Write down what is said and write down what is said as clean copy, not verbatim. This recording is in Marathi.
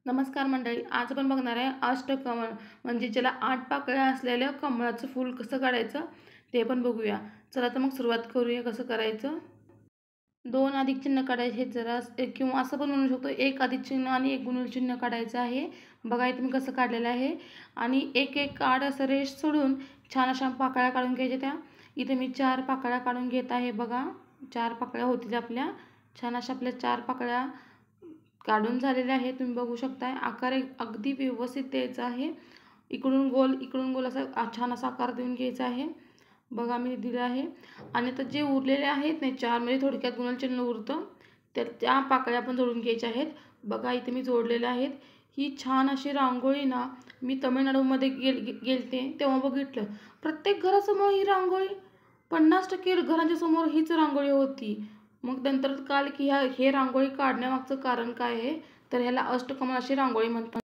नमस्कार मंडळी, आज आपण बघणार आहे अष्टकमळ म्हणजे ज्याला 8 पाकळ्या असलेलं कमळाचं फूल कसं काढायचं ते पण बघूया. चला तर मग सुरुवात करूया कसं करायचं. 2 अधिक चिन्ह काढायचे जरा किंवा असं पण म्हणू शकतो, 1 अधिक चिन्ह आणि 1 गुणिले चिन्ह काढायचं आहे. बघा इथे मी कसं काढलेलं आहे आणि एक आड असं रेष सोडून छान अशा पाकळ्या काढून घ्यायच्या. त्या इथे मी 4 पाकळ्या काढून घेत आहे. बघा 4 पाकळ्या होतील आपल्या. छान अशा आपल्या 4 पाकळ्या काढून झालेले आहे. तुम्ही बघू शकताय आकार अगदी व्यवस्थित द्यायचा आहे. इकडून गोल असा छान असा आकार देऊन घ्यायचा आहे. बघा मी दिलं आहे. आणि आता जे उरलेले आहेत नाही 4 म्हणजे थोडक्यात गुणनचिन्ह उरतं, तर त्या पाकळ्या पण जोडून घ्यायच्या आहेत. बघा इथे मी जोडलेल्या आहेत. ही छान अशी रांगोळी ना मी तमिळनाडूमध्ये गेलते तेव्हा बघितलं. प्रत्येक घरासमोर ही रांगोळी, 50% घरांच्या समोर हीच रांगोळी होती. मग नंतर कळालं की हे रांगोळी काढण्यामागचं कारण काय आहे, तर ह्याला अष्टकमळ अशी रांगोळी म्हणतात.